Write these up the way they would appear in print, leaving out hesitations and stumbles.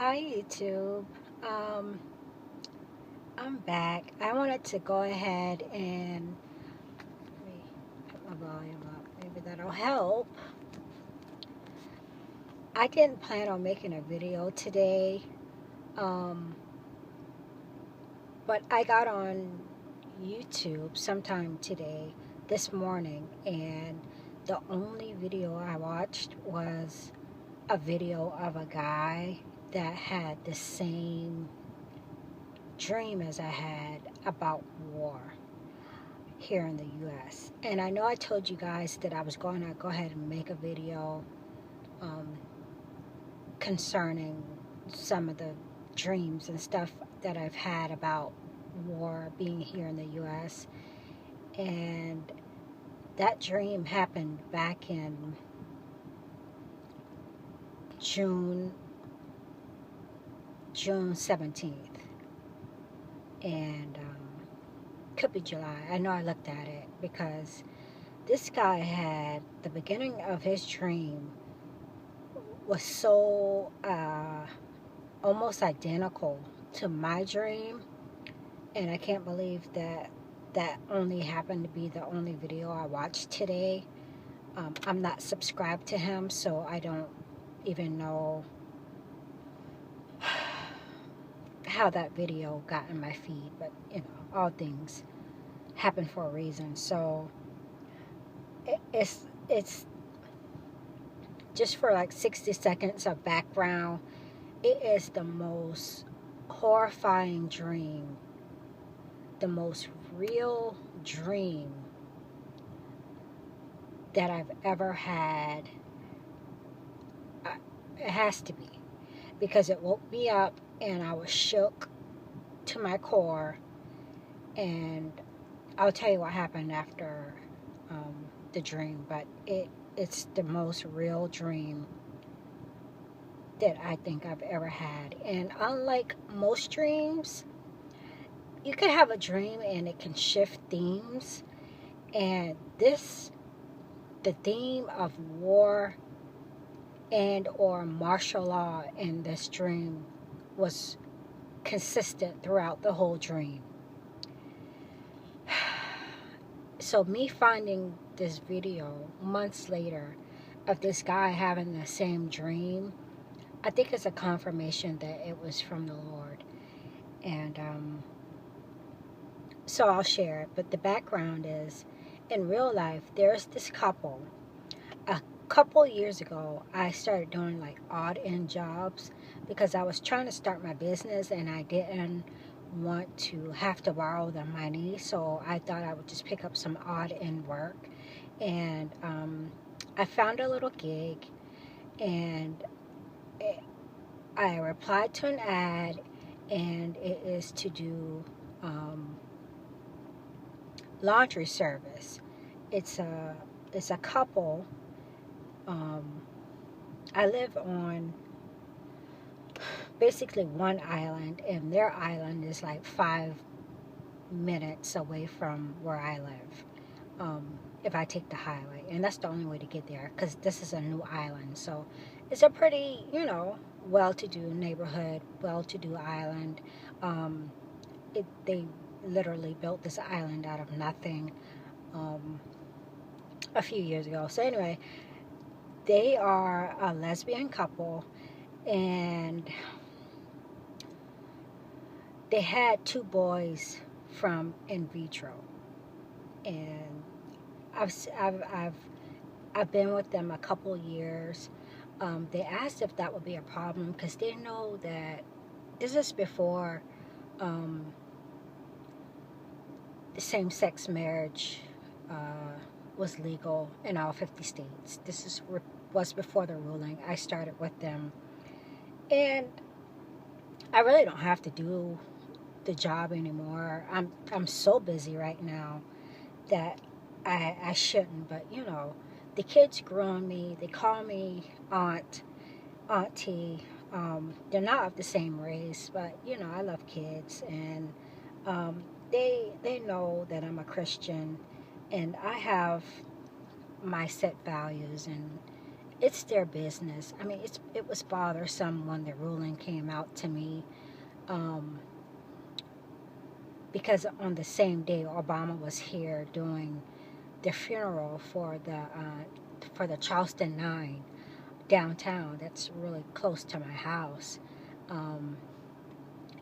Hi YouTube. Um, I'm back. I wanted to go ahead and let me put my volume up. Maybe that'll help. I didn't plan on making a video today, um, but I got on YouTube sometime today, this morning, and the only video I watched was a video of a guy that had the same dream as I had about war here in the US. And I know I told you guys that I was going to go ahead and make a video um, concerning some of the dreams and stuff that I've had about war being here in the US. And that dream happened back in June 17th. And could be July. I know I looked at it because this guy had the beginning of his dream was so almost identical to my dream, and I can't believe that that only happened to be the only video I watched today. I'm not subscribed to him, so I don't even know how that video got in my feed, but you know, all things happen for a reason. So it's just for like 60 seconds of background. It is the most horrifying dream, the most real dream that I've ever had. It has to be, because it woke me up and I was shook to my core. And I'll tell you what happened after the dream, but it's the most real dream that I think I've ever had. And unlike most dreams, you could have a dream and it can shift themes. And the theme of war and or martial law in this dream was consistent throughout the whole dream. So me finding this video months later of this guy having the same dream, I think it's a confirmation that it was from the Lord. And so I'll share it. But the background is, in real life, there's this couple. A couple years ago, I started doing like odd end jobs because I was trying to start my business and I didn't want to have to borrow the money. So I thought I would just pick up some odd end work. And I found a little gig, and I replied to an ad, and it is to do laundry service. It's a couple. I live on basically one island, and their island is like 5 minutes away from where I live. If I take the highway, and that's the only way to get there, because this is a new island. So it's a pretty, you know, well-to-do neighborhood, well-to-do island. They literally built this island out of nothing a few years ago. So anyway, they are a lesbian couple, and they had 2 boys from in vitro. And I've been with them a couple years. They asked if that would be a problem because they know that this is before same-sex marriage was legal in all 50 states. This was before the ruling. I started with them, and I really don't have to do the job anymore. I'm so busy right now that I shouldn't, but you know, the kids grew on me. They call me auntie. They're not of the same race, but you know, I love kids, and they know that I'm a Christian, and I have my set values, and it's their business. I mean, it was bothersome when the ruling came out to me, because on the same day Obama was here doing the funeral for the Charleston Nine downtown. That's really close to my house.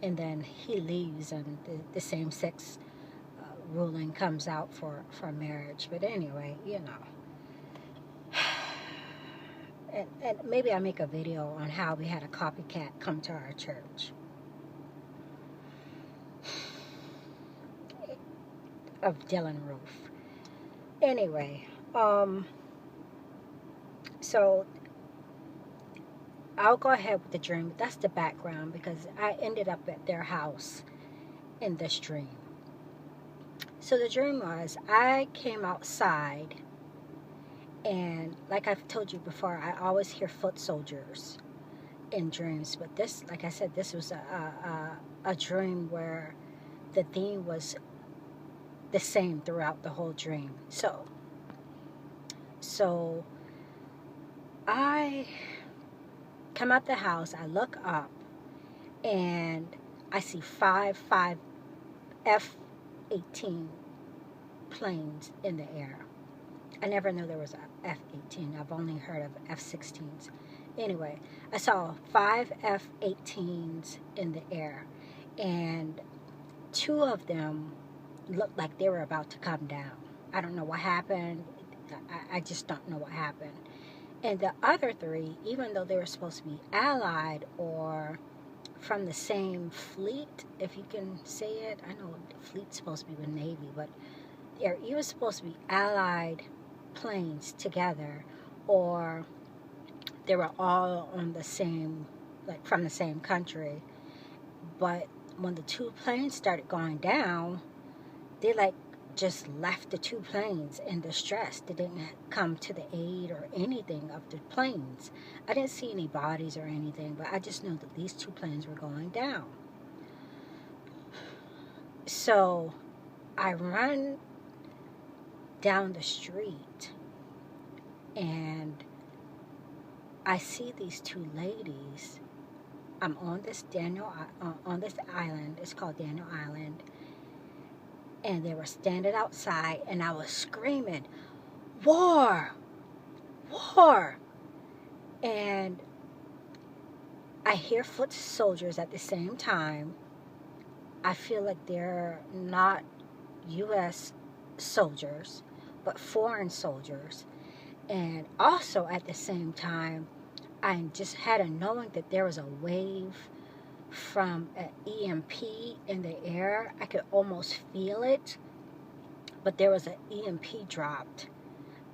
And then he leaves, and the same-sex ruling comes out for marriage. But anyway, you know. And maybe I'll make a video on how we had a copycat come to our church of Dylan Roof. Anyway, so I'll go ahead with the dream. That's the background, because I ended up at their house in this dream. So the dream was, I came outside, and like I've told you before, I always hear foot soldiers in dreams. But this, like I said, this was a dream where the theme was the same throughout the whole dream. So I come out the house, I look up, and I see five F-18 planes in the air. I never knew there was a F-18. I've only heard of F-16s. Anyway, I saw 5 F-18s in the air, and 2 of them looked like they were about to come down. I don't know what happened. I just don't know what happened. And the other 3, even though they were supposed to be allied or from the same fleet, if you can say it. I know the fleet's supposed to be with Navy, but they're either supposed to be allied planes together, or they were all on the same, like from the same country. But when the 2 planes started going down, they like just left the 2 planes in distress. They didn't come to the aid or anything of the planes. I didn't see any bodies or anything, but I just knew that these 2 planes were going down. So I run down the street, and I see these 2 ladies. I'm on this island. It's called Daniel Island. And they were standing outside, and I was screaming, "War! War!" And I hear foot soldiers at the same time. I feel like they're not U.S. soldiers, but foreign soldiers. And also at the same time, I just had a knowing that there was a wave from an EMP in the air. I could almost feel it, but there was an EMP dropped,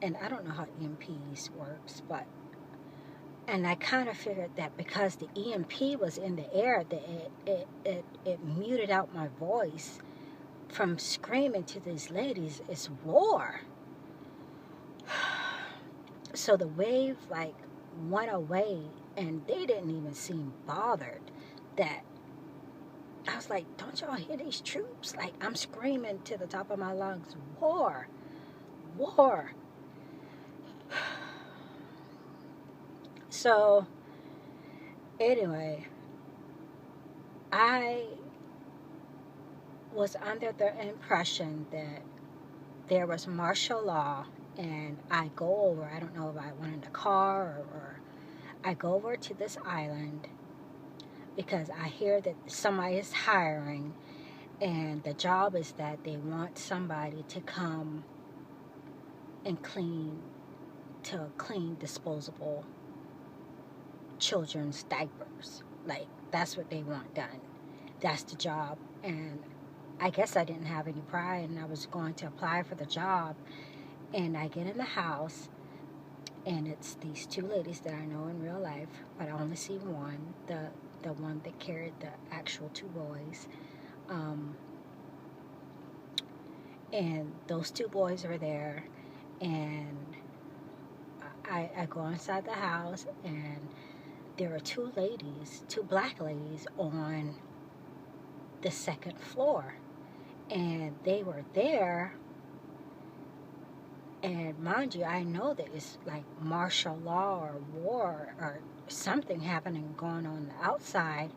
and I don't know how EMPs works, and I kind of figured that because the EMP was in the air, that it muted out my voice from screaming to these ladies, "It's war!" So the wave like went away, and they didn't even seem bothered. That I was like, "Don't y'all hear these troops?" Like, I'm screaming to the top of my lungs, "War! War!" So anyway, I was under the impression that there was martial law, and I go over, I don't know if I went in the car or I go over to this island, because I hear that somebody is hiring, and the job is that they want somebody to come and clean disposable children's diapers. Like, that's what they want done. That's the job. And I guess I didn't have any pride, and I was going to apply for the job, and I get in the house, and it's these 2 ladies that I know in real life, but I only see one, the one that carried the actual 2 boys. And those 2 boys are there, and I go inside the house, and there are 2 ladies, 2 black ladies on the 2nd floor, and they were there, And mind you, I know that it's like martial law or war or something happening going on the outside,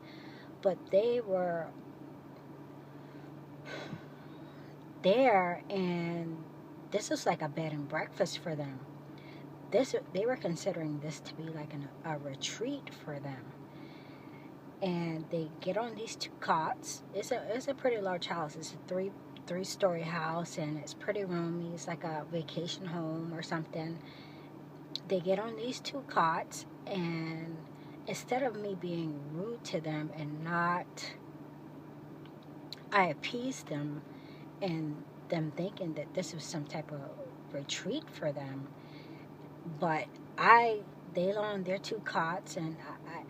but they were there, and this was like a bed and breakfast for them. They were considering this to be like a retreat for them. And they get on these two cots. It's a pretty large house. It's a three-story house, and it's pretty roomy. It's like a vacation home or something. They get on these two cots, and instead of me being rude to them and not, I appeased them, and them thinking that this was some type of retreat for them. But they lay on their two cots, and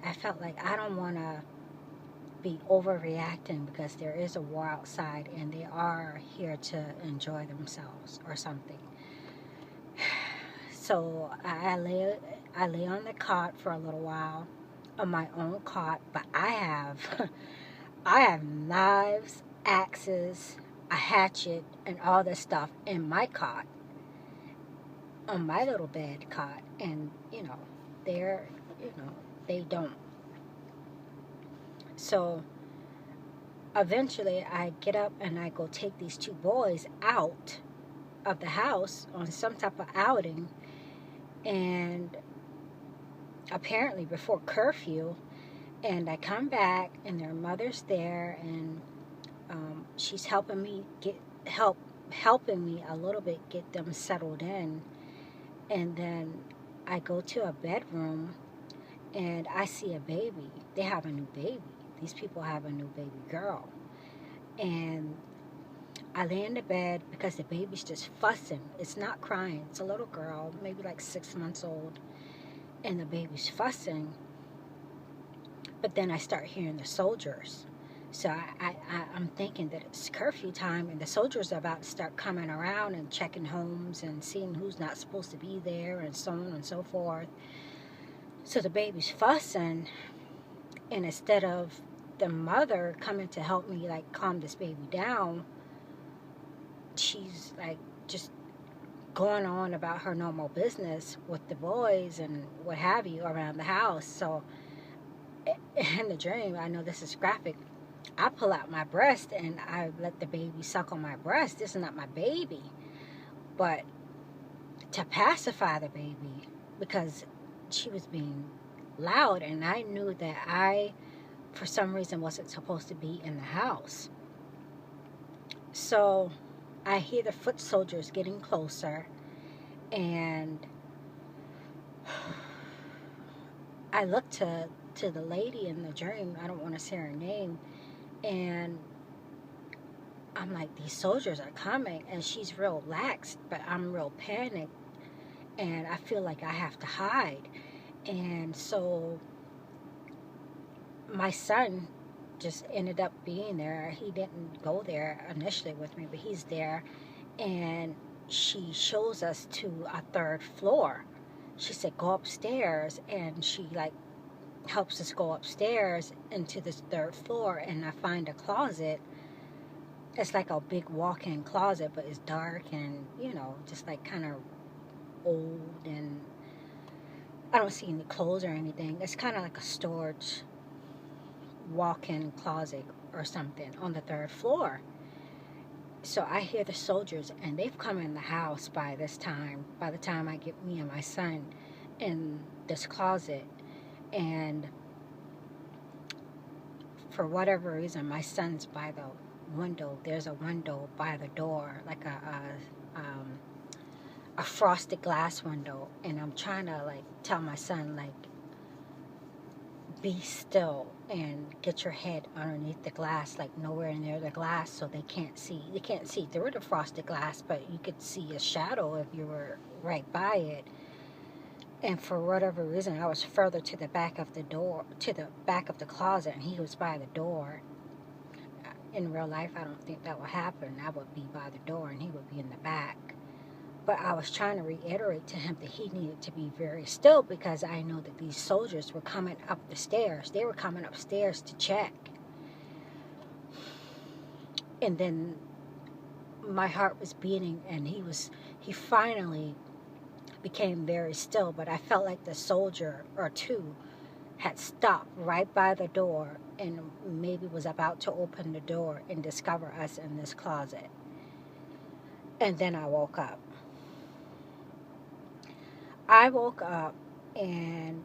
I felt like I don't want to be overreacting because there is a war outside and they are here to enjoy themselves or something. So I lay on the cot for a little while, on my own cot, but I have I have knives, axes, a hatchet, and all this stuff in my cot, on my little bed cot, and they're they don't. So eventually I get up and I go take these two boys out of the house on some type of outing, and apparently before curfew, and I come back and their mother's there, and she's helping me a little bit get them settled in. And then I go to a bedroom and I see a baby. They have a new baby. These people have a new baby girl. And I lay in the bed because the baby's just fussing. It's not crying. It's a little girl, maybe like 6 months old. And the baby's fussing. But then I start hearing the soldiers. So I'm thinking that it's curfew time and the soldiers are about to start coming around and checking homes and seeing who's not supposed to be there and so on and so forth. So the baby's fussing, and instead of the mother coming to help me like calm this baby down, she's like just going on about her normal business with the boys and what have you around the house. So in the dream, I know this is graphic, I pull out my breast and I let the baby suck on my breast. This is not my baby. But to pacify the baby, because she was being loud and I knew that I, for some reason, wasn't supposed to be in the house. So I hear the foot soldiers getting closer, and I look to the lady in the dream. I don't want to say her name. And I'm like, these soldiers are coming, and she's real lax, but I'm real panicked, and I feel like I have to hide. And so my son just ended up being there. He didn't go there initially with me, but he's there, and she shows us to a third floor. She said, go upstairs, and she like helps us go upstairs into this third floor, and I find a closet. It's like a big walk-in closet, but it's dark and just like kind of old, and I don't see any clothes or anything. It's kind of like a storage walk-in closet or something on the third floor. So I hear the soldiers, and they've come in the house by this time, by the time I get me and my son in this closet. And for whatever reason, my son's by the window. There's a window by the door, like a frosted glass window. And I'm trying to like tell my son, like, be still and get your head underneath the glass, like nowhere near the glass, so they can't see. They can't see through the frosted glass, but you could see a shadow if you were right by it. And for whatever reason, I was further to the back of the door, to the back of the closet, and he was by the door. In real life, I don't think that would happen. I would be by the door, and he would be in the back. But I was trying to reiterate to him that he needed to be very still, because I know that these soldiers were coming up the stairs. They were coming upstairs to check. And then my heart was beating, and he he finally became very still, but I felt like the soldier or two had stopped right by the door and maybe was about to open the door and discover us in this closet. And then I woke up. I woke up, and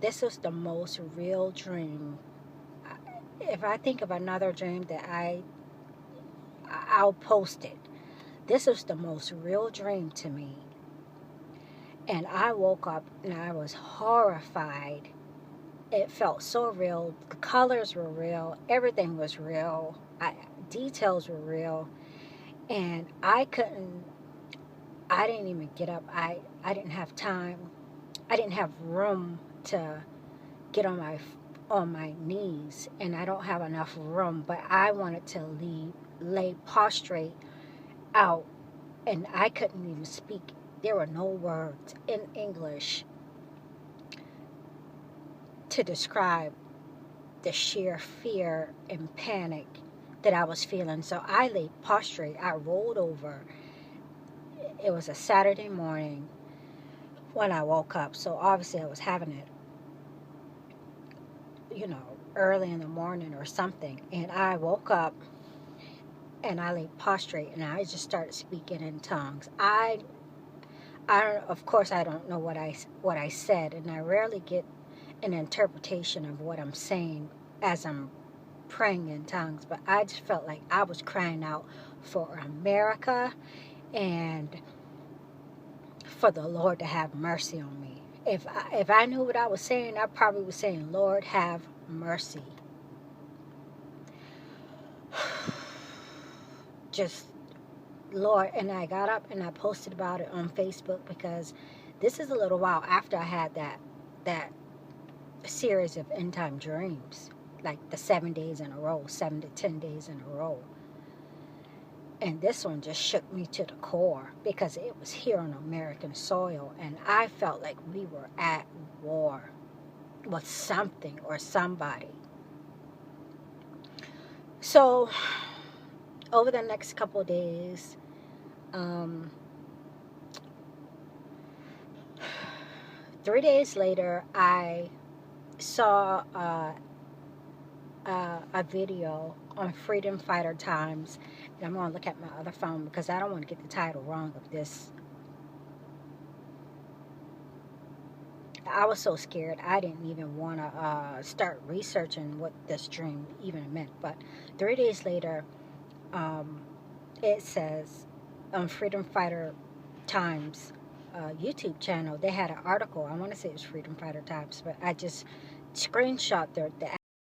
this was the most real dream. If I think of another dream that I'll post it. This was the most real dream to me. And I woke up and I was horrified. It felt so real. The colors were real. Everything was real. Details were real. And I didn't even get up. I didn't have time. I didn't have room to get on my knees. And I don't have enough room. But I wanted to lay prostrate out. And I couldn't even speak. There were no words in English to describe the sheer fear and panic that I was feeling. So I lay prostrate. I rolled over. It was a Saturday morning when I woke up. So obviously I was having it, early in the morning or something. And I woke up and I lay prostrate and I just started speaking in tongues. Of course, I don't know what I said, and I rarely get an interpretation of what I'm saying as I'm praying in tongues, but I just felt like I was crying out for America and for the Lord to have mercy on me. If I knew what I was saying, I probably was saying, Lord, have mercy. Just, Lord. And I got up and I posted about it on Facebook, because this is a little while after I had that series of end time dreams, like the 7 days in a row, 7 to 10 days in a row. And this one just shook me to the core, because it was here on American soil, and I felt like we were at war with something or somebody. So over the next couple of days, 3 days later, I saw a video on Freedom Fighter Times, and I'm going to look at my other phone because I don't want to get the title wrong of this. I was so scared I didn't even want to start researching what this dream even meant. But 3 days later, it says on Freedom Fighter Times YouTube channel, they had an article. I want to say it was Freedom Fighter Times, but I just screenshot the